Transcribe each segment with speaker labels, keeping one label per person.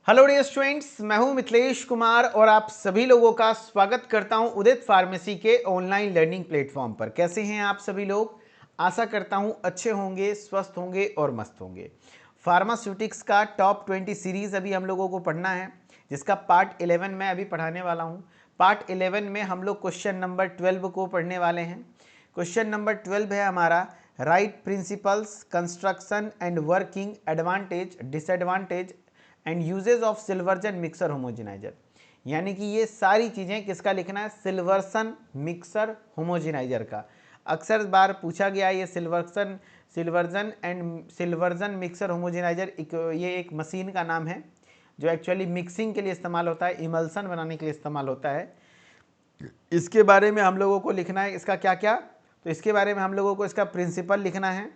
Speaker 1: Hello dear students, मैं हूं मिथिलेश कुमार और आप सभी लोगों का स्वागत करता हूं उदित फार्मेसी के ऑनलाइन लर्निंग प्लेटफॉर्म पर। कैसे हैं आप सभी लोग? आशा करता हूं अच्छे होंगे, स्वस्थ होंगे और मस्त होंगे। फार्मास्यूटिक्स का टॉप 20 सीरीज अभी हम लोगों को पढ़ना है, जिसका पार्ट 11 मैं अभी पढ़ाने वाला हूं। पार्ट 11 में हम लोग क्वेश्चन नंबर 12 को पढ़ने वाले हैं। क्वेश्चन नंबर 12 है हमारा right principles, construction and working, advantage, disadvantage and uses of Silverson mixer homogeniser. यानी कि ये सारी चीज़ें किसका लिखना है? सिल्वर्सन मिक्सर होमोजेनाइजर का। अक्सर बार पूछा गया ये सिल्वर्सन मिक्सर होमोजेनाइजर ये एक मशीन का नाम है जो एक्चुअली मिक्सिंग के लिए इस्तेमाल होता है, इमल्सन बनाने के लिए इस्तेमाल होता है। इसके बारे में हम लोगों को लिखना है इसका क्या क्या, तो इसके बारे में हम लोगों को इसका प्रिंसिपल लिखना है,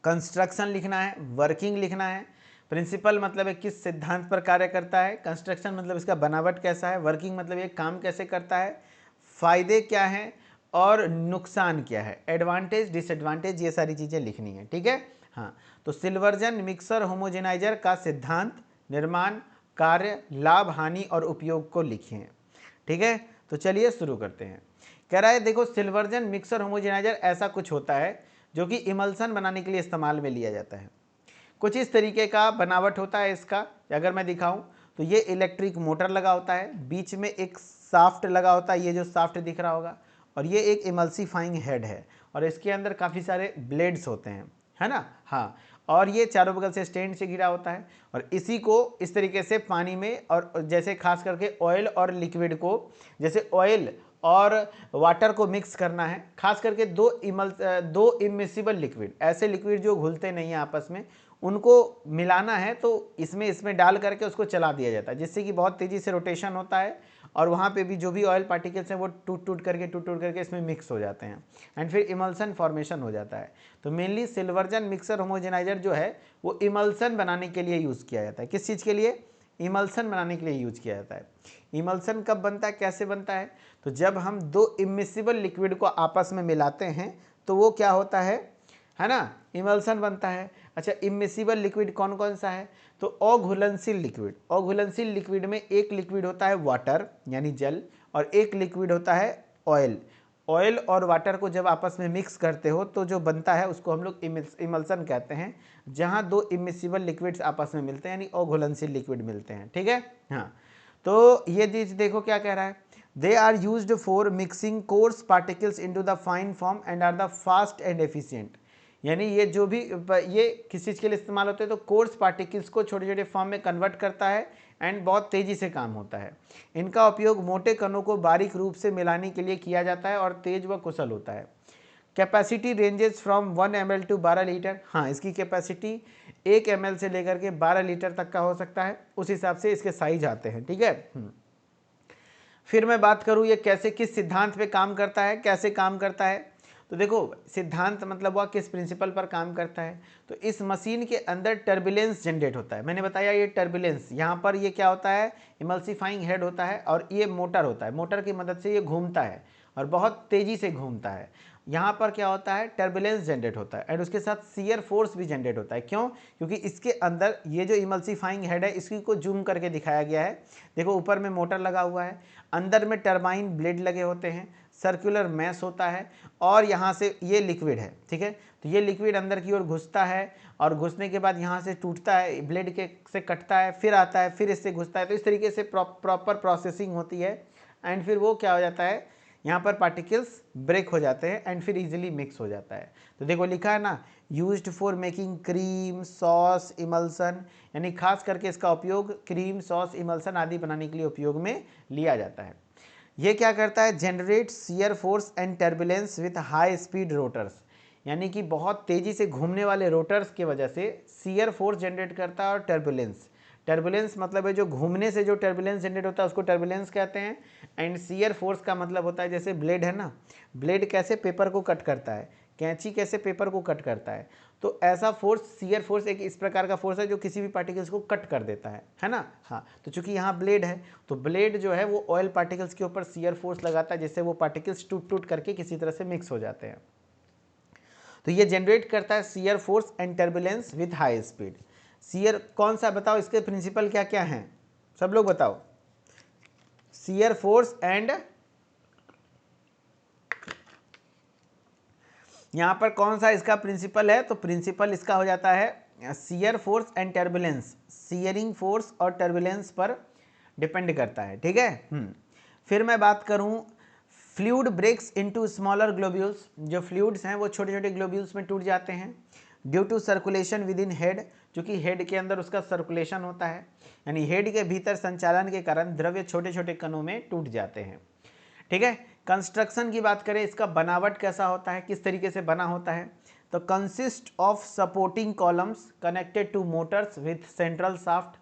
Speaker 1: कंस्ट्रक्शन लिखना है, वर्किंग लिखना है। प्रिंसिपल मतलब है किस सिद्धांत पर कार्य करता है, कंस्ट्रक्शन मतलब इसका बनावट कैसा है, वर्किंग मतलब ये काम कैसे करता है, फायदे क्या हैं और नुकसान क्या है, एडवांटेज डिसएडवांटेज, ये सारी चीज़ें लिखनी है। ठीक है, हाँ। तो सिल्वर्सन मिक्सर होमोजेनाइजर का सिद्धांत, निर्माण, कार्य, लाभ, हानि और उपयोग को लिखिए। ठीक है, तो चलिए शुरू करते हैं। कह रहा है देखो, सिल्वर्सन मिक्सर होमोजेनाइजर ऐसा कुछ होता है जो कि इमल्सन बनाने के लिए इस्तेमाल में लिया जाता है। कुछ इस तरीके का बनावट होता है इसका। अगर मैं दिखाऊं तो ये इलेक्ट्रिक मोटर लगा होता है, बीच में एक साफ्ट लगा होता है, ये जो साफ्ट दिख रहा होगा, और ये एक इमल्सीफाइंग हेड है और इसके अंदर काफ़ी सारे ब्लेड्स होते हैं, है ना। हाँ, और ये चारों बगल से स्टैंड से घिरा होता है और इसी को इस तरीके से पानी में, और जैसे खास करके ऑयल और लिक्विड को, जैसे ऑयल और वाटर को मिक्स करना है, खास करके दो इमिसिबल लिक्विड, ऐसे लिक्विड जो घुलते नहीं हैं आपस में, उनको मिलाना है, तो इसमें डाल करके उसको चला दिया जाता है, जिससे कि बहुत तेज़ी से रोटेशन होता है और वहाँ पे भी जो भी ऑयल पार्टिकल्स हैं वो टूट टूट करके इसमें मिक्स हो जाते हैं एंड फिर इमल्सन फॉर्मेशन हो जाता है। तो मेनली सिल्वर्सन मिक्सर होमोजेनाइजर जो है वो इमल्सन बनाने के लिए यूज़ किया जाता है। किस चीज़ के लिए? इमल्सन बनाने के लिए यूज किया जाता है। इमल्सन कब बनता है, कैसे बनता है? तो जब हम दो इमिसिबल लिक्विड को आपस में मिलाते हैं तो वो क्या होता है ना, इमल्सन बनता है। अच्छा, इमिसिबल लिक्विड कौन कौन सा है? तो अघुलनशील लिक्विड। अघुलनशील लिक्विड में एक लिक्विड होता है वाटर यानी जल, और एक लिक्विड होता है ऑयल। ऑयल और वाटर को जब आपस में मिक्स करते हो तो जो बनता है उसको हम लोग इमल्सन कहते हैं, जहां दो इमिसिबल लिक्विड्स आपस में मिलते हैं यानी अघुलनशील लिक्विड मिलते हैं। ठीक है, हाँ। तो ये चीज देखो क्या कह रहा है, they are used for mixing coarse particles into the fine form and are the fast and efficient. यानी ये जो भी ये किस चीज़ के लिए इस्तेमाल होते हैं, तो कोर्स पार्टिकल्स को छोटे छोटे फॉर्म में कन्वर्ट करता है एंड बहुत तेज़ी से काम होता है। इनका उपयोग मोटे कणों को बारीक रूप से मिलाने के लिए किया जाता है और तेज व कुशल होता है। Capacity ranges from 1 ml to 12 litre. हाँ, इसकी कैपेसिटी 1 ml से लेकर के 12 लीटर तक का हो सकता है, उस हिसाब से इसके साइज आते हैं। ठीक है, फिर मैं बात करूँ ये कैसे, किस सिद्धांत पे काम करता है, कैसे काम करता है। तो देखो, सिद्धांत मतलब वह किस प्रिंसिपल पर काम करता है। तो इस मशीन के अंदर टर्बुलेंस जनरेट होता है। मैंने बताया ये टर्बुलेंस, यहाँ पर ये क्या होता है, इमल्सीफाइंग हेड होता है और ये मोटर होता है। मोटर की मदद से ये घूमता है और बहुत तेज़ी से घूमता है। यहाँ पर क्या होता है, टर्बुलेंस जनरेट होता है एंड उसके साथ शियर फोर्स भी जनरेट होता है। क्यों? क्योंकि इसके अंदर ये जो इमल्सीफाइंग हेड है इसकी को जूम करके दिखाया गया है। देखो, ऊपर में मोटर लगा हुआ है, अंदर में टरबाइन ब्लेड लगे होते हैं, सर्कुलर मैश होता है और यहाँ से ये लिक्विड है। ठीक है, तो ये लिक्विड अंदर की ओर घुसता है और घुसने के बाद यहाँ से टूटता है, ब्लेड के से कटता है, फिर आता है, फिर इससे घुसता है। तो इस तरीके से प्रॉपर प्रोसेसिंग होती है एंड फिर वो क्या हो जाता है, यहाँ पर पार्टिकल्स ब्रेक हो जाते हैं एंड फिर इजीली मिक्स हो जाता है। तो देखो लिखा है ना, used for making cream, sauce, emulsion, यानी खास करके इसका उपयोग क्रीम, सॉस, इमल्सन आदि बनाने के लिए उपयोग में लिया जाता है। ये क्या करता है, generate shear force and turbulence with high speed rotors, यानी कि बहुत तेजी से घूमने वाले रोटर्स की वजह से शियर फोर्स जनरेट करता है और टर्बुलेंस। टर्बुलेंस मतलब है जो घूमने से जो टर्बुलेंस जनरेट होता है उसको टर्बुलेंस कहते हैं। एंड शियर फोर्स का मतलब होता है, जैसे ब्लेड है ना, ब्लेड कैसे पेपर को कट करता है, कैंची कैसे पेपर को कट करता है, तो ऐसा फोर्स, शियर फोर्स एक इस प्रकार का फोर्स है जो किसी भी पार्टिकल्स को कट कर देता है ना। हाँ, तो चूंकि यहाँ ब्लेड है तो ब्लेड जो है वो ऑयल पार्टिकल्स के ऊपर शियर फोर्स लगाता है, जिससे वो पार्टिकल्स टूट टूट करके किसी तरह से मिक्स हो जाते हैं। तो ये जनरेट करता है shear force and turbulence with high speed. Shear कौन सा, बताओ इसके प्रिंसिपल क्या क्या हैं, सब लोग बताओ। शियर फोर्स एंड, यहां पर कौन सा इसका प्रिंसिपल है, तो प्रिंसिपल इसका हो जाता है shear force and turbulence. Shearing force और टर्बुलेंस पर डिपेंड करता है, ठीक है। फिर मैं बात करूं, fluid breaks into smaller globules, जो फ्लूइड्स हैं वो छोटे छोटे ग्लोब्यूल्स में टूट जाते हैं due to circulation within head, क्योंकि हेड के अंदर उसका सर्कुलेशन होता है, यानी हेड के भीतर संचालन के कारण द्रव्य छोटे छोटे कणों में टूट जाते हैं, ठीक है। कंस्ट्रक्शन की बात करें, इसका बनावट कैसा होता है, किस तरीके से बना होता है, तो consist of supporting columns connected to motors with central shaft,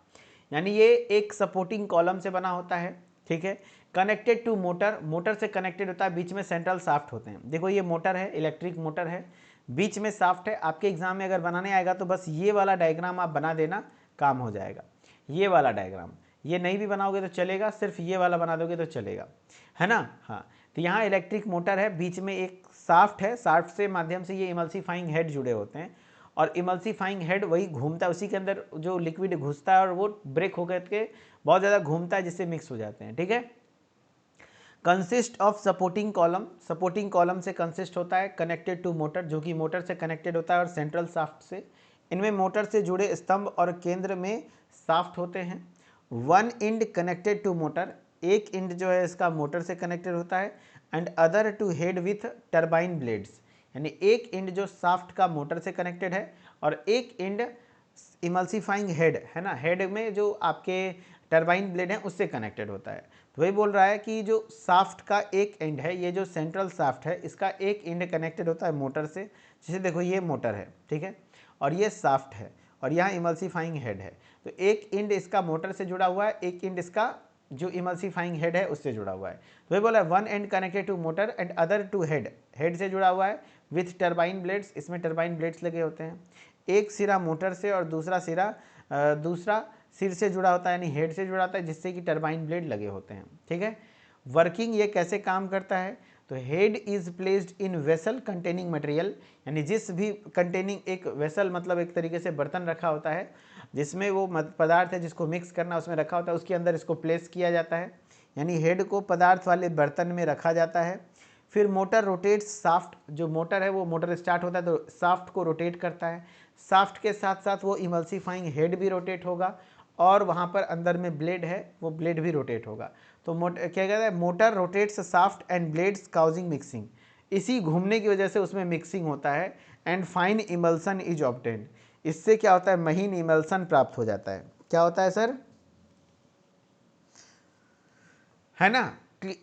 Speaker 1: यानी ये एक सपोर्टिंग कॉलम से बना होता है, ठीक है। कनेक्टेड टू मोटर, मोटर से कनेक्टेड होता है, बीच में सेंट्रल शाफ्ट होते हैं। देखो ये मोटर है, इलेक्ट्रिक मोटर है, बीच में शाफ्ट है। आपके एग्जाम में अगर बनाने आएगा तो बस ये वाला डायग्राम आप बना देना, काम हो जाएगा। ये वाला डायग्राम, ये नहीं भी बनाओगे तो चलेगा, सिर्फ ये वाला बना दोगे तो चलेगा, है ना। हाँ, तो यहाँ इलेक्ट्रिक मोटर है, बीच में एक शाफ्ट है, शाफ्ट से माध्यम से ये इमल्सीफाइंग हेड जुड़े होते हैं, और इमल्सीफाइंग हेड वही घूमता है, उसी के अंदर जो लिक्विड घुसता है और वो ब्रेक होकर के बहुत ज़्यादा घूमता है, जिससे मिक्स हो जाते हैं, ठीक है। Consist of supporting column, supporting column से कंसिस्ट होता है, कनेक्टेड टू मोटर, जो कि मोटर से कनेक्टेड होता है, और सेंट्रल शाफ्ट से। इनमें मोटर से जुड़े स्तंभ और केंद्र में शाफ्ट होते हैं। One end connected to motor, एक इंड जो है इसका मोटर से कनेक्टेड होता है, and other to head with turbine blades, यानी एक इंड जो शाफ्ट का मोटर से कनेक्टेड है, और एक इंड इमल्सीफाइंग हेड है ना, हेड में जो आपके टरबाइन ब्लेड है उससे कनेक्टेड होता है। तो वही बोल रहा है कि जो शाफ्ट का एक एंड है, ये जो सेंट्रल शाफ्ट है, इसका एक एंड कनेक्टेड होता है मोटर से, जैसे देखो ये मोटर है, ठीक है, और ये शाफ्ट है, और यहाँ इमल्सीफाइंग हेड है। तो एक एंड इसका मोटर से जुड़ा हुआ है, एक एंड इसका जो इमल्सीफाइंग हेड है उससे जुड़ा हुआ है। तो वही बोला है one end connected to motor and other to head, head से जुड़ा हुआ है, विथ टरबाइन ब्लेड्स, इसमें टरबाइन ब्लेड्स लगे होते हैं। एक सिरा मोटर से और दूसरा सिरा दूसरा सिर से जुड़ा होता है, यानी हेड से जुड़ा होता है, जिससे कि टरबाइन ब्लेड लगे होते हैं, ठीक है। वर्किंग ये कैसे काम करता है, तो head is placed in vessel containing material, यानी जिस भी कंटेनिंग, एक वेसल मतलब एक तरीके से बर्तन रखा होता है जिसमें वो पदार्थ है जिसको मिक्स करना उसमें रखा होता है, उसके अंदर इसको प्लेस किया जाता है, यानी हेड को पदार्थ वाले बर्तन में रखा जाता है। फिर मोटर रोटेट्स शाफ्ट, जो मोटर है वो मोटर स्टार्ट होता है तो शाफ्ट को रोटेट करता है, शाफ्ट के साथ साथ वो इमल्सीफाइंग हेड भी रोटेट होगा, और वहाँ पर अंदर में ब्लेड है वो ब्लेड भी रोटेट होगा। तो क्या कहता है, motor rotates shaft and blades causing mixing, इसी घूमने की वजह से उसमें मिक्सिंग होता है, and fine emulsion is obtained, इससे क्या होता है, महीन इमल्सन प्राप्त हो जाता है। क्या होता है सर, है ना,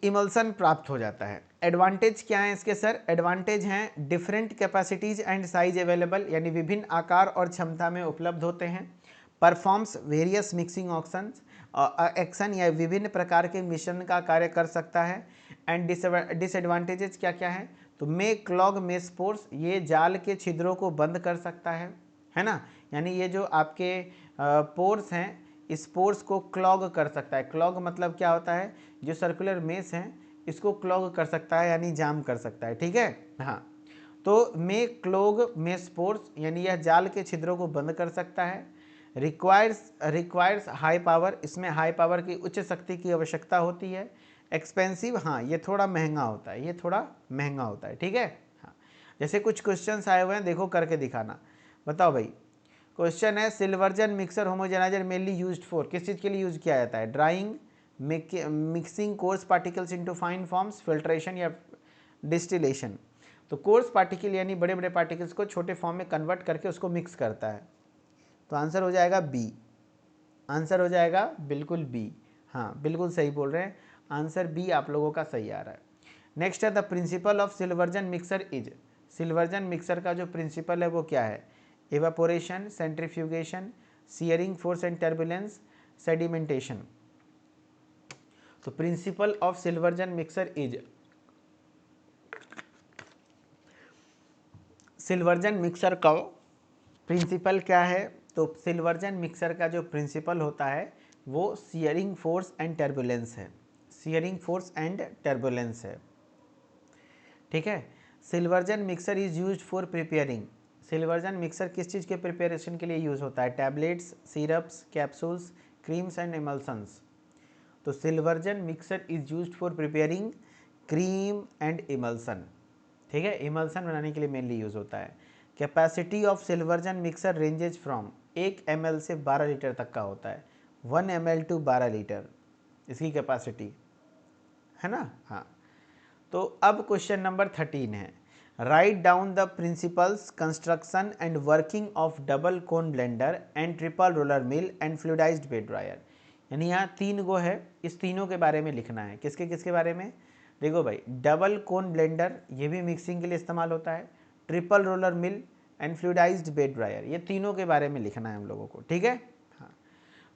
Speaker 1: इमल्सन प्राप्त हो जाता है। एडवांटेज क्या है इसके सर, एडवांटेज हैं different capacities and size available, यानी विभिन्न आकार और क्षमता में उपलब्ध होते हैं। Performs various mixing options, action या विभिन्न प्रकार के मिश्रण का कार्य कर सकता है। एंड डिसएडवांटेजेस क्या क्या है, तो मे क्लॉग मेस पोर्स, ये जाल के छिद्रों को बंद कर सकता है ना, यानी ये जो आपके पोर्स हैं इस पोर्स को क्लॉग कर सकता है। क्लॉग मतलब क्या होता है, जो सर्कुलर मेस है इसको क्लॉग कर सकता है, यानी जाम कर सकता है, ठीक है। हाँ, तो मे क्लॉग मेस पोर्स, यानी यह जाल के छिद्रों को बंद कर सकता है। रिक्वायर्स हाई पावर, इसमें हाई पावर की उच्च शक्ति की आवश्यकता होती है। एक्सपेंसिव, हाँ ये थोड़ा महंगा होता है, ये थोड़ा महंगा होता है, ठीक है। हाँ, जैसे कुछ क्वेश्चंस आए हुए हैं, देखो करके दिखाना। बताओ भाई, क्वेश्चन है Silverson mixer homogeniser mainly used for, किस चीज़ के लिए यूज किया जाता है, drying, mixing coarse particles into fine forms, filtration या डिस्टिलेशन। तो कोर्स पार्टिकल यानी बड़े बड़े पार्टिकल्स को छोटे फॉर्म में कन्वर्ट करके उसको मिक्स करता है। तो आंसर हो जाएगा बी, आंसर हो जाएगा बिल्कुल बी। हाँ बिल्कुल सही बोल रहे हैं, आंसर बी आप लोगों का सही आ रहा है। नेक्स्ट है the principle of Silverson mixer is, Silverson mixer का जो प्रिंसिपल है वो क्या है, evaporation, centrifugation, shearing force and turbulence, sedimentation. तो principle of Silverson mixer is, Silverson mixer का प्रिंसिपल क्या है, तो सिल्वर्जन मिक्सर का जो प्रिंसिपल होता है वो सीयरिंग फोर्स एंड टर्बुलेंस है, सीयरिंग फोर्स एंड टर्बुलेंस है, ठीक है। Silverson mixer is used for preparing, Silverson mixer किस चीज़ के प्रिपरेशन के लिए यूज़ होता है? Tablets, syrups, capsules, creams and emulsions. तो Silverson mixer is used for preparing cream and emulsion. ठीक है, इमल्सन बनाने के लिए मेनली यूज़ होता है। Capacity of Silverson mixer ranges from 1 ml से 12 लीटर तक का होता है। 1 ml टू 12 लीटर इसकी कैपेसिटी है ना। हाँ, तो अब क्वेश्चन नंबर 13 है, right down the principles construction and working of double cone blender and triple roller mill and fluidised bed dryer. यानी यहाँ 3 गो है, इस तीनों के बारे में लिखना है। किसके किसके बारे में? देखो भाई, डबल कोन ब्लेंडर ये भी मिक्सिंग के लिए इस्तेमाल होता है, triple roller mill and fluidised bed dryer, ये तीनों के बारे में लिखना है हम लोगों को। ठीक है, हाँ,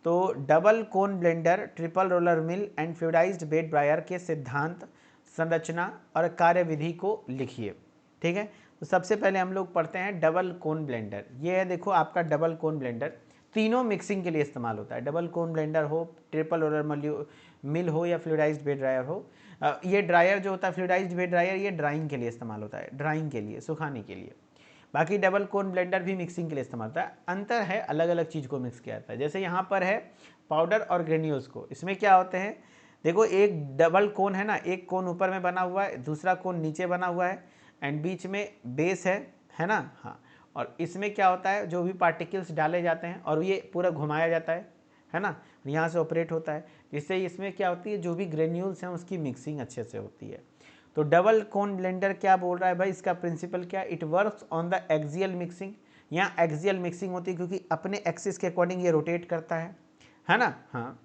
Speaker 1: तो double cone blender, triple roller mill and fluidised bed dryer के सिद्धांत, संरचना और कार्यविधि को लिखिए। ठीक है, तो सबसे पहले हम लोग पढ़ते हैं डबल कोन ब्लेंडर। ये है देखो आपका डबल कोन ब्लेंडर, तीनों मिक्सिंग के लिए इस्तेमाल होता है। डबल कोन ब्लेंडर हो, ट्रिपल रोलर मिल हो या फ्लूइडाइज्ड बेड ड्रायर हो। ये ड्रायर जो होता है फ्लूइडाइज्ड बेड ड्रायर, ये ड्राइंग के लिए इस्तेमाल होता है, ड्राइंग के लिए, सुखाने के लिए। बाकी डबल कोन ब्लेंडर भी मिक्सिंग के लिए इस्तेमाल होता है। अंतर है, अलग अलग चीज़ को मिक्स किया जाता है। जैसे यहाँ पर है पाउडर और ग्रेन्यूल्स को, इसमें क्या होते हैं, देखो एक डबल कोन है ना, एक कोन ऊपर में बना हुआ है, दूसरा कोन नीचे बना हुआ है एंड बीच में बेस है ना। हाँ, और इसमें क्या होता है, जो भी पार्टिकल्स डाले जाते हैं और ये पूरा घुमाया जाता है ना, यहाँ से ऑपरेट होता है, जिससे इसमें क्या होती है, जो भी ग्रेन्यूल्स हैं उसकी मिक्सिंग अच्छे से होती है। तो डबल कोन ब्लेंडर क्या बोल रहा है भाई, इसका प्रिंसिपल क्या, it works on the axial mixing. यहाँ एक्सियल मिक्सिंग होती है क्योंकि अपने एक्सिस के अकॉर्डिंग ये रोटेट करता है ना। हाँ,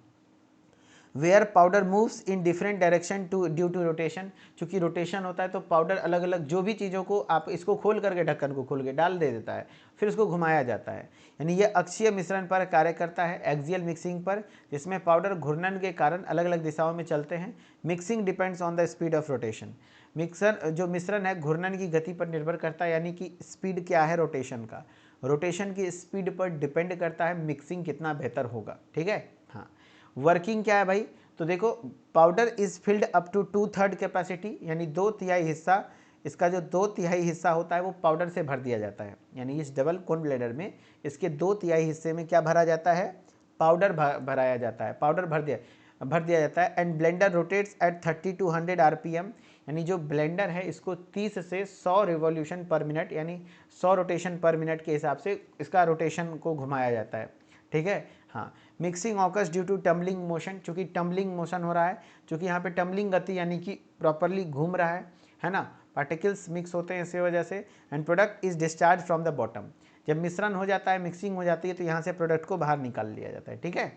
Speaker 1: where powder moves in different direction to due to rotation, चूंकि रोटेशन होता है तो पाउडर अलग अलग, जो भी चीज़ों को आप इसको खोल करके, ढक्कन को खोल के डाल दे देता है, फिर उसको घुमाया जाता है। यानी ये अक्षीय मिश्रण पर कार्य करता है, एक्सियल मिक्सिंग पर, जिसमें पाउडर घूर्णन के कारण अलग अलग दिशाओं में चलते हैं। Mixing depends on the speed of rotation. Mixer जो मिश्रण है घूर्णन की गति पर निर्भर करता है, यानी कि स्पीड क्या है रोटेशन का, रोटेशन की स्पीड पर डिपेंड करता है मिक्सिंग कितना बेहतर होगा। ठीक है, हाँ। वर्किंग क्या है भाई, तो देखो powder is filled up to 2/3 capacity, यानी 2/3 हिस्सा, इसका जो 2/3 हिस्सा होता है वो पाउडर से भर दिया जाता है। यानी इस डबल कोन ब्लेंडर में इसके 2/3 हिस्से में क्या भरा जाता है, पाउडर भराया जाता है, पाउडर भर दिया जाता है। And blender rotates at 30 to 100 RPM, यानी जो ब्लेंडर है इसको 30 से 100 रिवॉल्यूशन पर मिनट, यानी 100 रोटेशन पर मिनट के हिसाब से इसका रोटेशन को घुमाया जाता है। ठीक है, हाँ। Mixing occurs due to tumbling motion, चूंकि टम्बलिंग मोशन हो रहा है, चूंकि यहाँ पे टम्बलिंग गति यानी कि प्रॉपरली घूम रहा है ना, पार्टिकल्स मिक्स होते हैं इसी वजह से। And product is discharge from the bottom, जब मिश्रण हो जाता है, मिक्सिंग हो जाती है, तो यहाँ से प्रोडक्ट को बाहर निकाल लिया जाता है। ठीक है,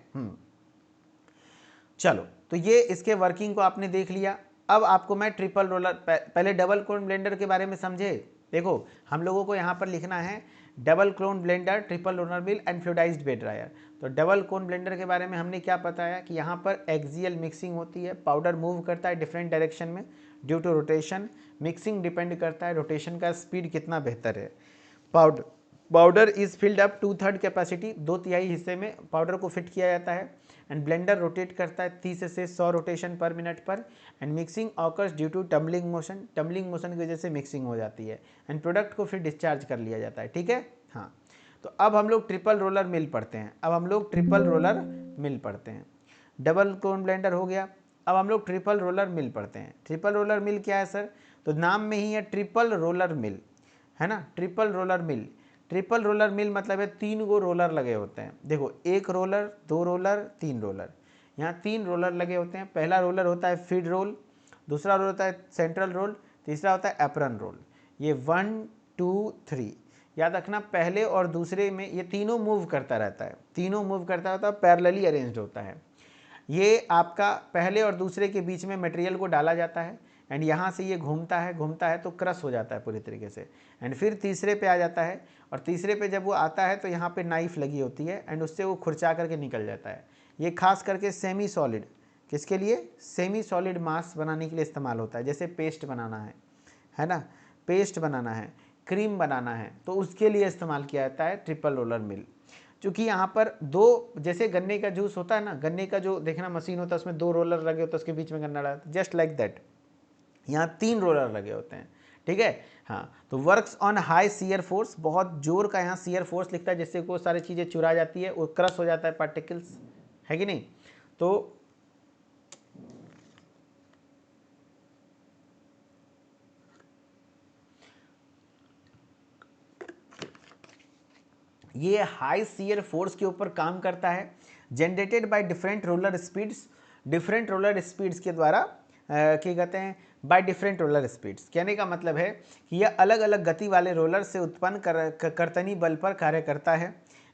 Speaker 1: चलो, तो ये इसके वर्किंग को आपने देख लिया। अब आपको मैं ट्रिपल रोलर, पहले डबल कोन ब्लेंडर के बारे में समझे। देखो हम लोगों को यहाँ पर लिखना है double cone blender, triple roller mill and fluidised bed dryer. तो डबल कोन ब्लेंडर के बारे में हमने क्या बताया कि यहाँ पर एक्सियल मिक्सिंग होती है, पाउडर मूव करता है डिफरेंट डायरेक्शन में due to rotation. Mixing depend करता है रोटेशन का स्पीड कितना बेहतर है। Powder is filled up 2/3 capacity, 2/3 हिस्से में पाउडर को फिट किया जाता है। एंड ब्लेंडर रोटेट करता है 30 से 100 रोटेशन पर मिनट पर। And mixing occurs due to tumbling motion, tumbling motion की वजह से मिक्सिंग हो जाती है। एंड प्रोडक्ट को फिर डिस्चार्ज कर लिया जाता है। ठीक है, हाँ। तो अब हम लोग ट्रिपल रोलर मिल पढ़ते हैं। डबल कोन ब्लेंडर हो गया, अब हम लोग ट्रिपल रोलर मिल पढ़ते हैं। ट्रिपल रोलर मिल क्या है सर, तो नाम में ही है ट्रिपल रोलर मिल, है ना। ट्रिपल रोलर मिल मतलब है 3 गो रोलर लगे होते हैं। देखो 1 रोलर, 2 रोलर, 3 रोलर, यहाँ 3 रोलर लगे होते हैं। पहला रोलर होता है फीड रोल, दूसरा रोल होता है सेंट्रल रोल, तीसरा होता है एप्रन रोल। ये 1 2 3 याद रखना, पहले और दूसरे में ये तीनों मूव करता रहता है, पैरेलली अरेंज्ड होता है। ये आपका पहले और दूसरे के बीच में मटेरियल को डाला जाता है एंड यहाँ से ये घूमता है तो क्रश हो जाता है पूरी तरीके से। एंड फिर तीसरे पे आ जाता है, और तीसरे पे जब वो आता है तो यहाँ पे नाइफ लगी होती है एंड उससे वो खुरचा करके निकल जाता है। ये खास करके सेमी सॉलिड, किसके लिए, सेमी सॉलिड मास बनाने के लिए इस्तेमाल होता है। जैसे पेस्ट बनाना है ना, पेस्ट बनाना है, क्रीम बनाना है, तो उसके लिए इस्तेमाल किया जाता है ट्रिपल रोलर मिल। क्योंकि यहाँ पर 2, जैसे गन्ने का जूस होता है ना, गन्ने का जो देखना मशीन होता है उसमें 2 रोलर लगे होते हैं, उसके बीच में गन्ना डालते हैं, जस्ट लाइक दैट यहाँ 3 रोलर लगे होते हैं। ठीक है। हाँ, तो works on high shear force, बहुत जोर का यहाँ शियर फोर्स लिखता है जिससे वो सारी चीज़ें चुरा जाती है, वो क्रश हो जाता है पार्टिकल्स, है कि नहीं। तो ये हाई शियर फोर्स के ऊपर काम करता है, generated by different roller speeds, different roller speeds के द्वारा क्या कहते हैं, बाय डिफरेंट रोलर स्पीड्स। कहने का मतलब है कि यह अलग अलग गति वाले रोलर से उत्पन्न कर्तनी बल पर कार्य करता है,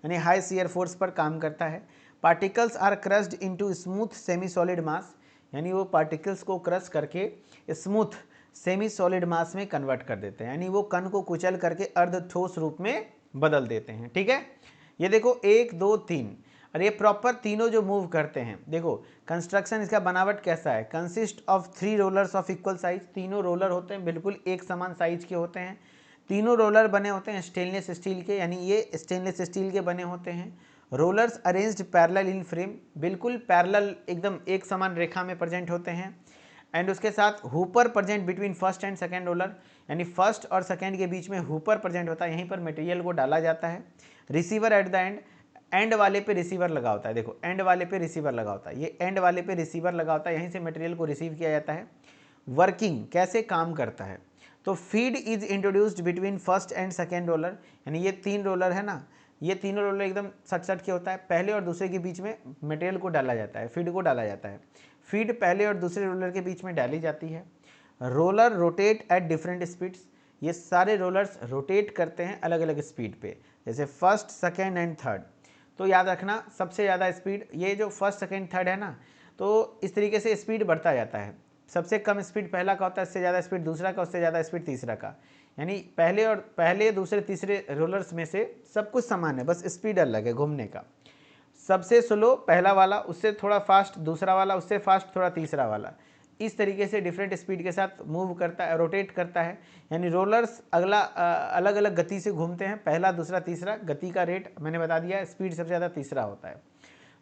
Speaker 1: यानी हाई शियर फोर्स पर काम करता है। Particles are crushed into smooth semi solid mass, यानी वो पार्टिकल्स को क्रश करके स्मूथ सेमी सॉलिड मास में कन्वर्ट कर देते हैं, यानी वो कण को कुचल करके अर्ध ठोस रूप में बदल देते हैं। ठीक है, ये देखो 1 2 3, और ये प्रॉपर तीनों जो मूव करते हैं, देखो कंस्ट्रक्शन इसका बनावट कैसा है, consist of 3 rollers of equal size, तीनों रोलर होते हैं बिल्कुल एक समान साइज के होते हैं, तीनों रोलर बने होते हैं स्टेनलेस स्टील के, यानी ये स्टेनलेस स्टील के बने होते हैं। Rollers arranged parallel in frame, बिल्कुल पैरेलल एकदम एक समान रेखा में प्रेजेंट होते हैं। एंड उसके साथ Hooper present between first and second roller, यानी फर्स्ट और सेकेंड के बीच में हुपर प्रेजेंट होता है, यहीं पर मटेरियल को डाला जाता है। Receiver at the end, and वाले पे रिसीवर लगा होता है, देखो एंड वाले पे रिसीवर लगा होता है, ये एंड वाले पे रिसीवर लगा होता है, यहीं से मटेरियल को रिसीव किया जाता है। वर्किंग कैसे काम करता है, तो feed is introduced between first and second roller, यानी ये 3 रोलर है ना, ये तीनों रोलर एकदम सट सट के होता है, पहले और दूसरे के बीच में मटेरियल को डाला जाता है, फीड को डाला जाता है, फीड पहले और दूसरे रोलर के बीच में डाली जाती है। Roller rotate at different speeds, ये सारे रोलर्स रोटेट करते हैं अलग अलग स्पीड पे, जैसे फर्स्ट सेकेंड एंड थर्ड। तो याद रखना सबसे ज़्यादा स्पीड ये जो फर्स्ट सेकेंड थर्ड है ना, तो इस तरीके से स्पीड बढ़ता जाता है, सबसे कम स्पीड पहला का होता है, इससे ज़्यादा स्पीड दूसरा का, उससे ज़्यादा स्पीड तीसरा का, यानी पहले दूसरे तीसरे रोलर्स में से सब कुछ समान है, बस स्पीड अलग है घूमने का। सबसे स्लो पहला वाला, उससे थोड़ा फास्ट दूसरा वाला, उससे फास्ट थोड़ा तीसरा वाला, इस तरीके से डिफरेंट स्पीड के साथ मूव करता है, रोटेट करता है, यानी रोलर्स अलग अलग गति से घूमते हैं, पहला दूसरा तीसरा, गति का रेट मैंने बता दिया, स्पीड सबसे ज़्यादा तीसरा होता है,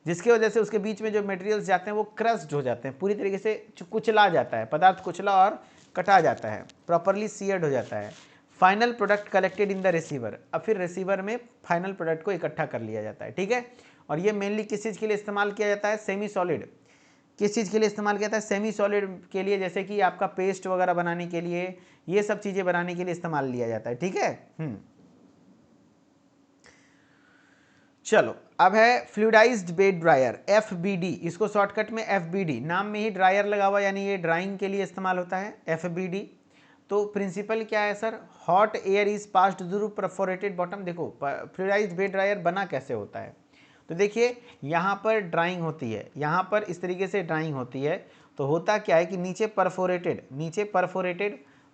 Speaker 1: जिसकी वजह से उसके बीच में जो मटेरियल्स जाते हैं वो क्रस्ड हो जाते हैं, पूरी तरीके से कुचला जाता है, पदार्थ कुचला और कटा जाता है, प्रॉपरली सीयर्ड हो जाता है। Final product collected in the receiver, अब फिर रिसीवर में फाइनल प्रोडक्ट को इकट्ठा कर लिया जाता है। ठीक है, और ये मेनली किस चीज़ के लिए इस्तेमाल किया जाता है, सेमी सॉलिड, किस चीज़ के लिए इस्तेमाल किया जाता है, सेमी सॉलिड के लिए, जैसे कि आपका पेस्ट वगैरह बनाने के लिए, ये सब चीज़ें बनाने के लिए इस्तेमाल लिया जाता है। ठीक है, चलो अब है फ्लूइडाइज्ड बेड ड्रायर, FBD, इसको शॉर्टकट में FBD, नाम में ही ड्रायर लगा हुआ, यानी ये ड्राइंग के लिए इस्तेमाल होता है FBD। तो प्रिंसिपल क्या है sir, hot air is passed through perforated bottom. देखो फ्लूइडाइज्ड बेड ड्रायर बना कैसे होता है, तो देखिए यहाँ पर ड्राइंग होती है, यहाँ पर इस तरीके से ड्राइंग होती है, तो होता क्या है कि नीचे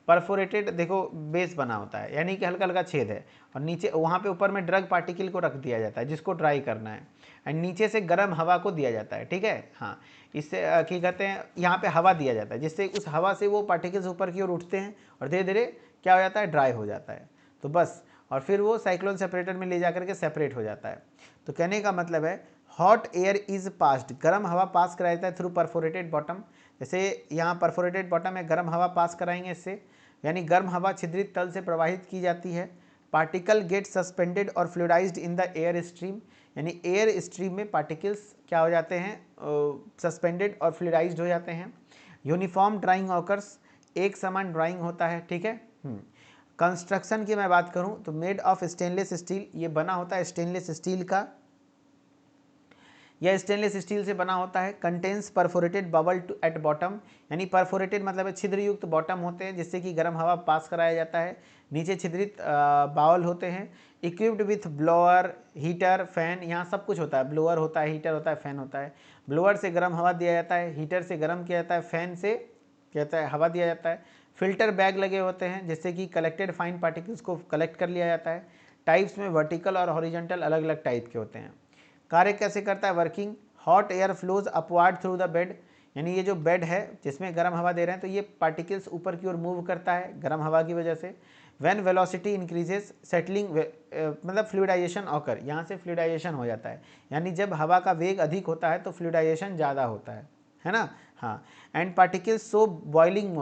Speaker 1: परफोरेटेड देखो बेस बना होता है, यानी कि हल्का हल्का छेद है, और नीचे वहाँ पे ऊपर में ड्रग पार्टिकल को रख दिया जाता है जिसको ड्राई करना है, एंड नीचे से गर्म हवा को दिया जाता है। ठीक है, हाँ, इससे क्या कहते हैं, यहाँ पे हवा दिया जाता है, जिससे उस हवा से वो पार्टिकल्स ऊपर की ओर उठते हैं और धीरे धीरे क्या हो जाता है, ड्राई हो जाता है, तो बस, और फिर वो साइक्लोन सेपरेटर में ले जा करके सेपरेट हो जाता है। तो कहने का मतलब है हॉट एयर इज पास्ड, गर्म हवा पास कराया जाता है थ्रू परफोरेटेड बॉटम, जैसे यहाँ परफोरेटेड बॉटम है, गर्म हवा पास कराएंगे इससे, यानी गर्म हवा छिद्रित तल से प्रवाहित की जाती है। पार्टिकल गेट सस्पेंडेड और fluidised in the air stream, यानी एयर स्ट्रीम में पार्टिकल्स क्या हो जाते हैं, सस्पेंडेड और फ्लूइडाइज्ड हो जाते हैं। यूनिफॉर्म ड्राइंग ऑकर्स, एक समान ड्राइंग होता है। ठीक है, कंस्ट्रक्शन की मैं बात करूं तो मेड ऑफ स्टेनलेस स्टील, ये बना होता है स्टेनलेस स्टील का, यह स्टेनलेस स्टील से बना होता है। Contains perforated bubble to at bottom, यानी परफोरेटेड मतलब छिद्रयुक्त बॉटम होते हैं जिससे कि गर्म हवा पास कराया जाता है, नीचे छिद्रित बाउल होते हैं। Equipped with blower, heater, fan, यहाँ सब कुछ होता है, ब्लोअर होता है, हीटर होता है, फैन होता है। ब्लोअर से गर्म हवा दिया जाता है, हीटर से गर्म किया जाता है, फैन से कहता है हवा दिया जाता है। फिल्टर बैग लगे होते हैं जिससे कि कलेक्टेड फाइन पार्टिकल्स को कलेक्ट कर लिया जाता है। टाइप्स में वर्टिकल और हॉरिजॉन्टल अलग अलग टाइप के होते हैं। कार्य कैसे करता है, working, hot air flows upward through the bed, यानी ये जो बेड है जिसमें गर्म हवा दे रहे हैं तो ये पार्टिकल्स ऊपर की ओर मूव करता है गर्म हवा की वजह से। व्हेन वेलोसिटी इंक्रीजेस सेटलिंग, मतलब फ्लूइडाइजेशन ऑकर, यहाँ से फ्लूइडाइजेशन हो जाता है, यानी जब हवा का वेग अधिक होता है तो फ्लूइडाइजेशन ज़्यादा होता है है ना। हाँ, and particles show boiling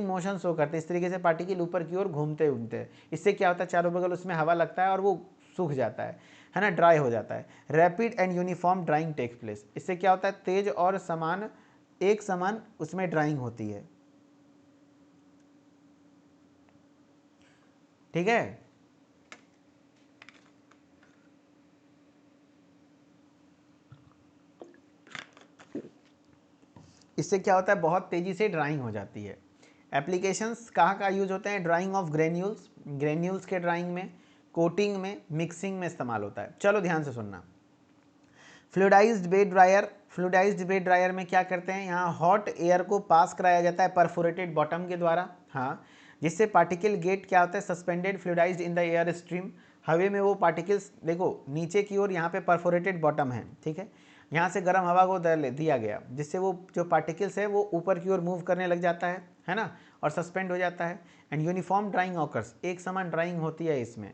Speaker 1: motion show करते हैं। इस तरीके से पार्टिकल ऊपर की ओर घूमते घूमते हैं। इससे क्या होता है, चारों बगल उसमें हवा लगता है और वो सूख जाता है ना, ड्राई हो जाता है। Rapid and uniform drying takes place, इससे क्या होता है, तेज और समान एक समान उसमें ड्राइंग होती है। ठीक है, इससे क्या होता है, बहुत तेजी से ड्राइंग हो जाती है। एप्लीकेशंस कहाँ का यूज होते हैं, ड्राइंग ऑफ ग्रेन्यूल्स के ड्राइंग में, कोटिंग में, मिक्सिंग में इस्तेमाल होता है। चलो ध्यान से सुनना। फ्लूइडाइज्ड बेड ड्रायर में क्या करते हैं, यहाँ हॉट एयर को पास कराया जाता है परफोरेटेड बॉटम के द्वारा, हाँ, जिससे पार्टिकल गेट क्या होता है, suspended fluidised in the air stream. हवा में वो पार्टिकल्स देखो नीचे की ओर, यहाँ पे परफोरेटेड बॉटम है, ठीक है, यहाँ से गर्म हवा को दिया गया, जिससे वो जो पार्टिकल्स है वो ऊपर की ओर मूव करने लग जाता है ना, और सस्पेंड हो जाता है। एंड यूनिफॉर्म ड्राइंग ऑकर्स, एक समान ड्राइंग होती है इसमें।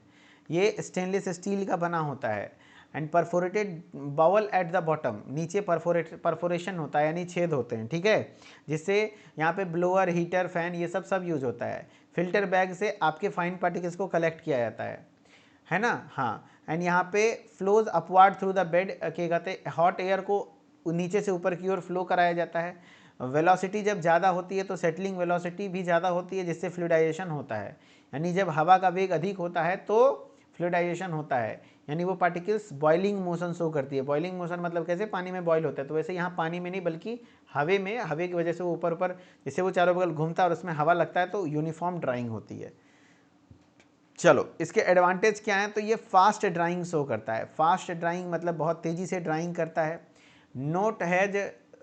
Speaker 1: ये स्टेनलेस स्टील का बना होता है। And perforated bowl at the bottom, नीचे परफोरेशन होता है यानी छेद होते हैं, ठीक है, जिससे यहाँ पे ब्लोअर, हीटर, फैन ये सब यूज होता है। फिल्टर बैग से आपके फाइन पार्टिकल्स को कलेक्ट किया जाता है ना। हाँ, एंड यहाँ पे flows upward through the bed, क्या कहते हैं, हॉट एयर को नीचे से ऊपर की ओर फ्लो कराया जाता है। वेलोसिटी जब ज़्यादा होती है तो सेटलिंग वेलोसिटी भी ज़्यादा होती है, जिससे फ्लूइडाइजेशन होता है। यानी जब हवा का वेग अधिक होता है तो फ्लूइडाइजेशन होता है, यानी वो पार्टिकल्स बॉइलिंग मोशन शो करती है। बॉइलिंग मोशन मतलब कैसे, पानी में बॉयल होता है, तो वैसे यहाँ पानी में नहीं बल्कि हवे में, हवे की वजह से वो ऊपर ऊपर जैसे वो चारों बगल घूमता है और उसमें हवा लगता है, तो यूनिफॉर्म ड्राइंग होती है। चलो, इसके एडवांटेज क्या है, तो ये फास्ट ड्राइंग शो करता है। फास्ट ड्राइंग मतलब बहुत तेज़ी से ड्राइंग करता है। नोट हैज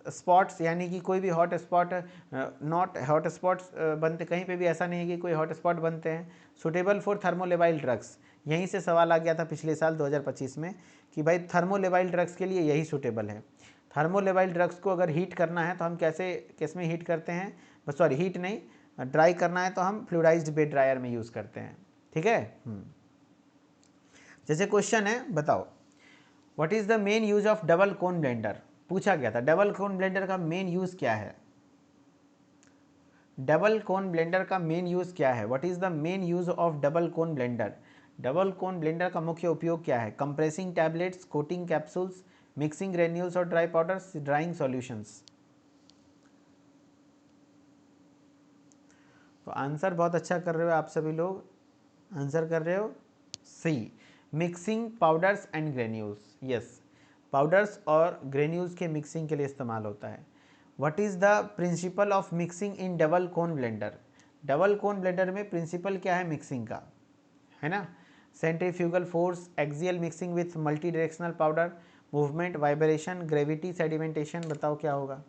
Speaker 1: स्पॉट्स, यानी कि कोई भी hot spot, not hot spots बनते, कहीं पे भी ऐसा नहीं है कि कोई हॉट स्पॉट बनते हैं। सुटेबल फॉर थर्मोलेबाइल ड्रग्स, यहीं से सवाल आ गया था पिछले साल 2025 में कि भाई थर्मोलेबाइल ड्रग्स के लिए यही सूटेबल है। थर्मोलेबाइल ड्रग्स को अगर हीट करना है तो हम कैसे, किस में हीट करते हैं, सॉरी हीट नहीं, ड्राई करना है तो हम फ्लूइडाइज्ड बेड ड्रायर में यूज़ करते हैं, ठीक है। जैसे क्वेश्चन है, बताओ what is the main use of double cone blender, पूछा गया था। डबल कोन ब्लेंडर का मेन यूज क्या है, डबल कोन ब्लेंडर का मेन यूज क्या है, what is the main use of double cone blender. Double cone blender का मुख्य उपयोग क्या है, compressing tablets, coating capsules, mixing granules और ड्राई पाउडर्स, ड्राइंग सॉल्यूशंस। तो आंसर बहुत अच्छा कर रहे हो आप सभी लोग, आंसर कर रहे हो C, mixing powders and granules. Yes, powders और ग्रेन्यूल्स के मिक्सिंग के लिए इस्तेमाल होता है। What is the principle of mixing in double cone blender, double cone blender में प्रिंसिपल क्या है मिक्सिंग का, है ना। Centrifugal force, axial mixing with multi directional powder, movement, vibration, gravity, sedimentation, बताओ क्या होगा।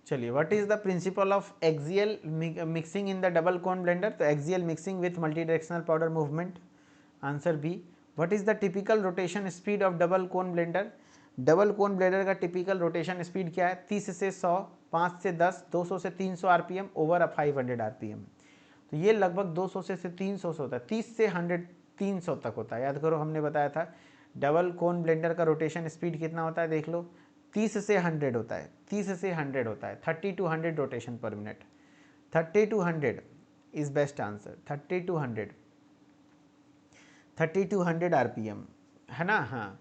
Speaker 1: चलिए, what is the principle of axial mixing in the double cone blender, तो axial mixing with multi directional powder movement, answer B. What is the typical rotation speed of double cone blender, double cone blender का typical rotation speed क्या है, 30 से 100, 5 से 10, 200 से 300 RPM over 500 RPM. तो ये लगभग 200 से 300 से होता है, 30 से 100 300 तक होता है। याद करो हमने बताया था डबल कोन ब्लेंडर का रोटेशन स्पीड कितना होता है, देख लो 30 से 100 होता है, 30 से 100 होता है, 30 to 100 रोटेशन पर minute, 30 to 100 is best answer, 30 to 100, 30 to 100 RPM, है ना। हाँ,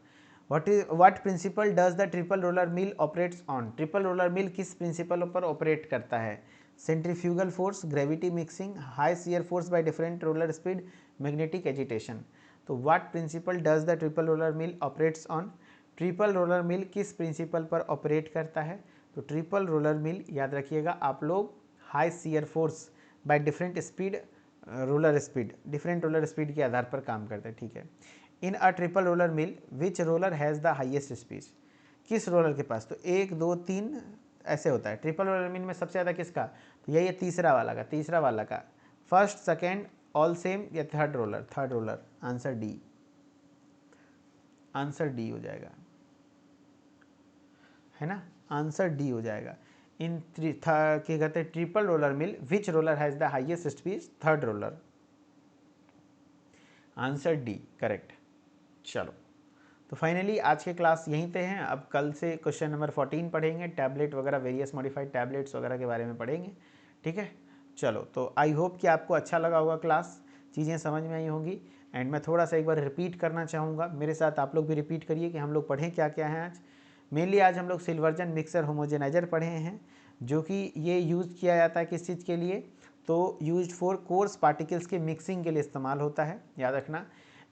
Speaker 1: what principle does the triple roller mill operates on, triple roller mill किस प्रिंसिपल पर ऑपरेट करता है, centrifugal force, gravity mixing, high shear force by different roller speed, magnetic agitation. तो what principle does the triple roller mill operates on, triple roller mill किस principle पर operate करता है, तो ट्रिपल रोलर मिल याद रखिएगा आप लोग, high shear force by different speed roller speed, different roller speed के आधार पर काम करते हैं, ठीक है। In a triple roller mill which roller has the highest speed, किस रोलर के पास, तो 1 2 3 ऐसे होता है। ट्रिपल रोलर मिल में सबसे ज़्यादा किसका, तो यही तीसरा वाला का फर्स्ट सेकेंड ऑल सेम या थर्ड रोलर, आंसर डी हो जाएगा, है ना, आंसर डी हो जाएगा। इन क्या कहते हैं triple roller mill which roller has the highest speed, third roller, answer D correct. चलो तो फाइनली आज के क्लास यहीं पे हैं। अब कल से क्वेश्चन नंबर 14 पढ़ेंगे, टैबलेट वगैरह, वेरियस मॉडिफाइड टैबलेट्स वगैरह के बारे में पढ़ेंगे, ठीक है। चलो तो आई होप कि आपको अच्छा लगा होगा क्लास, चीज़ें समझ में आई होंगी। एंड मैं थोड़ा सा एक बार रिपीट करना चाहूँगा, मेरे साथ आप लोग भी रिपीट करिए कि हम लोग पढ़ें क्या क्या है आज। मेनली आज हम लोग सिल्वर्जन मिक्सर होमोजेनाइजर पढ़े हैं, जो कि ये यूज़ किया जाता है किस चीज़ के लिए, तो यूज्ड फॉर कोर्स पार्टिकल्स के मिक्सिंग के लिए इस्तेमाल होता है, याद रखना।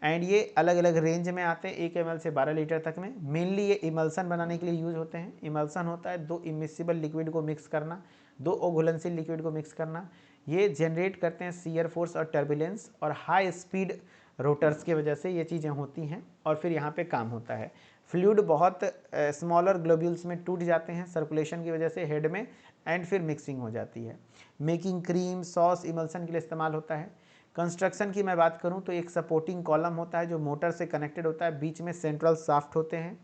Speaker 1: एंड ये अलग अलग रेंज में आते हैं, 1 ml से 12 लीटर तक में। मेनली ये इमल्सन बनाने के लिए यूज होते हैं। इमल्सन होता है 2 इमिसिबल लिक्विड को मिक्स करना, 2 घुलनशील लिक्विड को मिक्स करना। ये जनरेट करते हैं शियर फोर्स और टर्बुलेंस और हाई स्पीड रोटर्स की वजह से ये चीज़ें होती हैं, और फिर यहाँ पे काम होता है। फ्लूइड बहुत स्मॉलर ग्लोब्यूल्स में टूट जाते हैं सर्कुलेशन की वजह से हेड में, एंड फिर मिक्सिंग हो जाती है। मेकिंग क्रीम, सॉस, इमल्सन के लिए इस्तेमाल होता है। कंस्ट्रक्शन की मैं बात करूं तो एक सपोर्टिंग कॉलम होता है जो मोटर से कनेक्टेड होता है, बीच में सेंट्रल शाफ्ट होते हैं,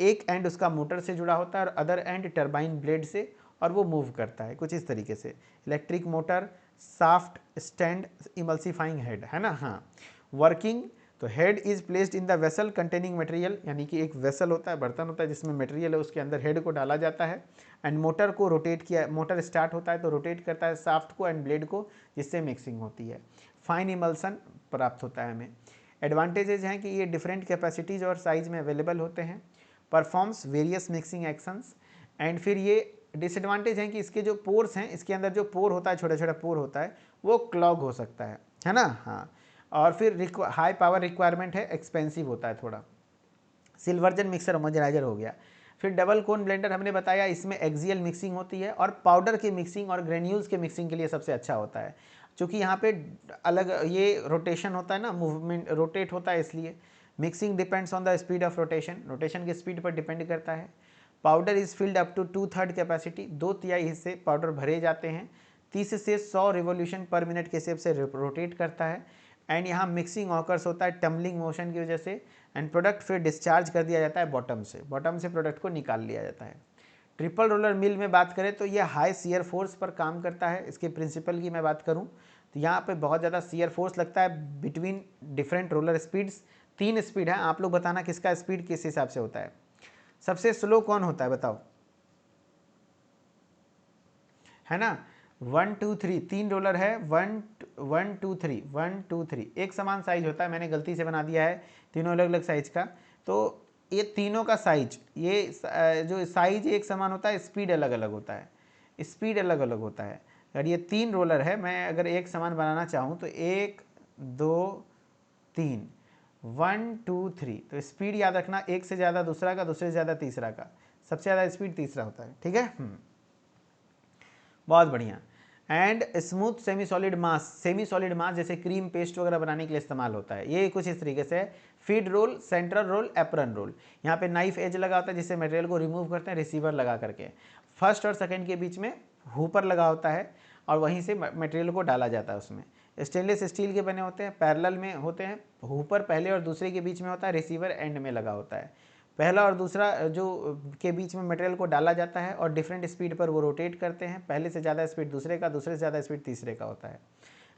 Speaker 1: एक एंड उसका मोटर से जुड़ा होता है और अदर एंड टरबाइन ब्लेड से, और वो मूव करता है कुछ इस तरीके से। Electric motor, shaft, stand, emulsifying head, है ना। हाँ, वर्किंग, तो head is placed in the vessel containing material, यानी कि एक वेसल होता है, बर्तन होता है जिसमें मटेरियल है, उसके अंदर हेड को डाला जाता है। एंड मोटर को रोटेट किया, मोटर स्टार्ट होता है तो रोटेट करता है शाफ्ट को एंड ब्लेड को, जिससे मिक्सिंग होती है। फाइन इमल्सन प्राप्त होता है हमें। एडवांटेजेज हैं कि ये डिफरेंट कैपेसिटीज़ और साइज में अवेलेबल होते हैं, performs various mixing actions. And फिर ये डिसएडवांटेज हैं कि इसके जो पोर्स हैं, इसके अंदर जो पोर होता है, छोटा छोटा पोर होता है, वो क्लॉग हो सकता है ना। हाँ, और फिर हाई पावर रिक्वायरमेंट है, एक्सपेंसिव होता है थोड़ा। सिल्वर्जन मिक्सर होमोजेनाइजर हो गया। फिर डबल कोन ब्लेंडर हमने बताया, इसमें एक्सियल मिक्सिंग होती है और पाउडर की मिक्सिंग और ग्रेन्यूल्स के मिक्सिंग के लिए सबसे अच्छा होता है, क्योंकि यहाँ पे अलग ये रोटेशन होता है ना, मूवमेंट रोटेट होता है, इसलिए mixing depends on the speed of rotation, rotation की स्पीड पर डिपेंड करता है। Powder is filled up to 2/3 capacity, 2/3 हिस्से पाउडर भरे जाते हैं, 30 से 100 रिवोल्यूशन पर मिनट के हिसाब से रोटेट करता है। एंड यहाँ मिक्सिंग ऑकर्स होता है टम्बलिंग मोशन की वजह से, एंड प्रोडक्ट फिर डिस्चार्ज कर दिया जाता है बॉटम से प्रोडक्ट को निकाल लिया जाता है। ट्रिपल रोलर मिल में बात करें तो यह हाई शियर फोर्स पर काम करता है। इसके प्रिंसिपल की मैं बात करूं तो यहाँ पे बहुत ज़्यादा शियर फोर्स लगता है between different roller speeds. 3 speed है, आप लोग बताना किसका स्पीड किस हिसाब से होता है। सबसे स्लो कौन होता है बताओ, है ना। 1 2 3 3 रोलर है, 1 1 2 3 1 2 3 एक समान साइज होता है, मैंने गलती से बना दिया है तीनों अलग अलग साइज का। तो ये तीनों का साइज, ये जो साइज एक समान होता है, स्पीड अलग अलग होता है, स्पीड अलग अलग होता है। अगर ये 3 रोलर है, मैं अगर एक समान बनाना चाहूँ तो 1 2 3 1 2 3, तो स्पीड याद रखना, एक से ज़्यादा दूसरा का, दूसरे से ज़्यादा तीसरा का, सबसे ज़्यादा स्पीड तीसरा होता है, ठीक है। बहुत बढ़िया। एंड स्मूथ सेमी सॉलिड मास जैसे क्रीम पेस्ट वगैरह बनाने के लिए इस्तेमाल होता है। ये कुछ इस तरीके से, feed roll, central roll, apron roll. यहाँ पे नाइफ एज लगा होता है जिससे मटेरियल को रिमूव करते हैं रिसीवर लगा करके। फर्स्ट और सेकंड के बीच में हुपर लगा होता है और वहीं से मटेरियल को डाला जाता है उसमें। स्टेनलेस स्टील के बने होते हैं, पैरेलल में होते हैं, हुपर पहले और दूसरे के बीच में होता है, रिसीवर एंड में लगा होता है। पहला और दूसरा जो के बीच में मटेरियल को डाला जाता है और डिफरेंट स्पीड पर वो रोटेट करते हैं, पहले से ज़्यादा स्पीड दूसरे का, दूसरे से ज़्यादा स्पीड तीसरे का होता है।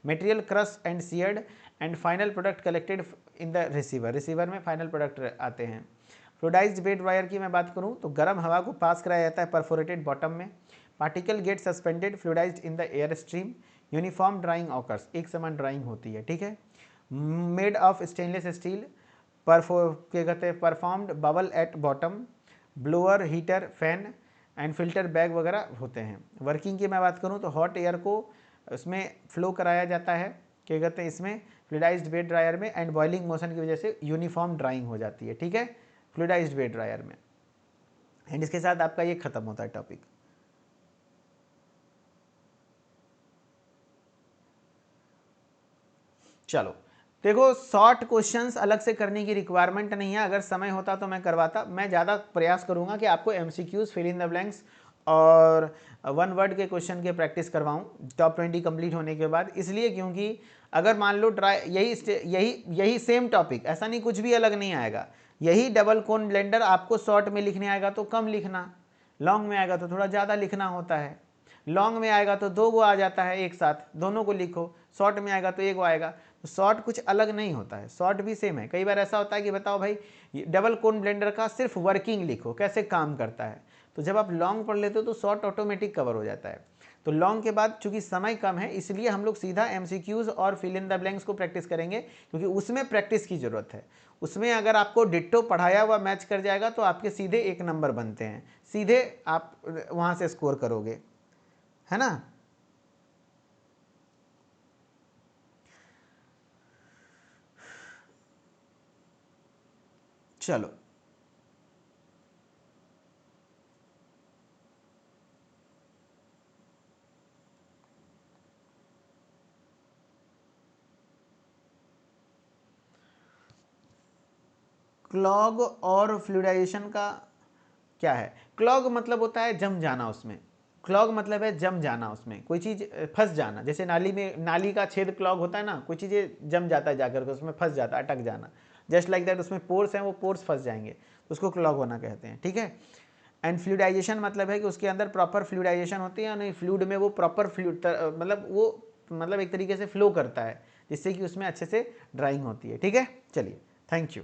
Speaker 1: Material crush and sheared and final product collected in the receiver में फाइनल प्रोडक्ट आते हैं। फ्लूइडाइज्ड बेड वायर की मैं बात करूं तो गर्म हवा को पास कराया जाता है परफोरेटेड बॉटम में, particle get suspended fluidised in the air stream, uniform drying occurs, एक समान ड्राइंग होती है, ठीक है। मेड ऑफ स्टेनलेस स्टील, क्या कहते हैं, performed bubble at bottom, blower, heater, fan and filter bag वगैरह होते हैं। वर्किंग की मैं बात करूं तो हॉट एयर को उसमें फ्लो कराया जाता है, क्या कहते हैं, इसमें फ्लूइडाइज्ड बेड ड्रायर में, एंड बॉइलिंग मोशन की वजह से यूनिफॉर्म ड्राइंग हो जाती है, ठीक है, फ्लूइडाइज्ड बेड ड्रायर में। एंड इसके साथ आपका ये खत्म होता है टॉपिक। चलो देखो शॉर्ट क्वेश्चंस अलग से करने की रिक्वायरमेंट नहीं है, अगर समय होता तो मैं करवाता। मैं ज़्यादा प्रयास करूंगा कि आपको MCQs, fill in the blanks और वन वर्ड के क्वेश्चन के प्रैक्टिस करवाऊं टॉप 20 कंप्लीट होने के बाद। इसलिए क्योंकि अगर मान लो यही सेम टॉपिक, ऐसा नहीं कुछ भी अलग नहीं आएगा, यही डबल कोन ब्लेंडर आपको शॉर्ट में लिखने आएगा तो कम लिखना, लॉन्ग में आएगा तो थोड़ा ज़्यादा लिखना होता है। लॉन्ग में आएगा तो 2 गो आ जाता है एक साथ, दोनों को लिखो। शॉर्ट में आएगा तो 1 गो आएगा। तो शॉर्ट कुछ अलग नहीं होता है, शॉर्ट भी सेम है। कई बार ऐसा होता है कि बताओ भाई डबल कोन ब्लेंडर का सिर्फ वर्किंग लिखो, कैसे काम करता है। तो जब आप लॉन्ग पढ़ लेते हो तो शॉर्ट ऑटोमेटिक कवर हो जाता है। तो लॉन्ग के बाद चूंकि समय कम है, इसलिए हम लोग सीधा एमसीक्यूज और फिल इन द ब्लैंक्स को प्रैक्टिस करेंगे, क्योंकि उसमें प्रैक्टिस की जरूरत है। उसमें अगर आपको डिट्टो पढ़ाया हुआ मैच कर जाएगा तो आपके सीधे 1 नंबर बनते हैं, सीधे आप वहां से स्कोर करोगे, है ना। चलो, क्लॉग और फ्लूइडाइजेशन का क्या है। क्लॉग मतलब होता है जम जाना, उसमें क्लॉग मतलब है जम जाना, उसमें कोई चीज़ फंस जाना। जैसे नाली में, नाली का छेद क्लॉग होता है ना, कोई चीज़ें जम जाता है जाकर के, उसमें फंस जाता है, अटक जाना। जस्ट लाइक दैट, उसमें पोर्स हैं, वो पोर्स फंस जाएंगे तो उसको क्लॉग होना कहते हैं, ठीक है। एंड फ्लूइडाइजेशन मतलब है कि उसके अंदर प्रॉपर फ्लूइडाइजेशन होती है, या नहीं फ्लूइड में वो प्रॉपर फ्लूइड मतलब एक तरीके से फ्लो करता है, जिससे कि उसमें अच्छे से ड्राइंग होती है, ठीक है। चलिए, थैंक यू।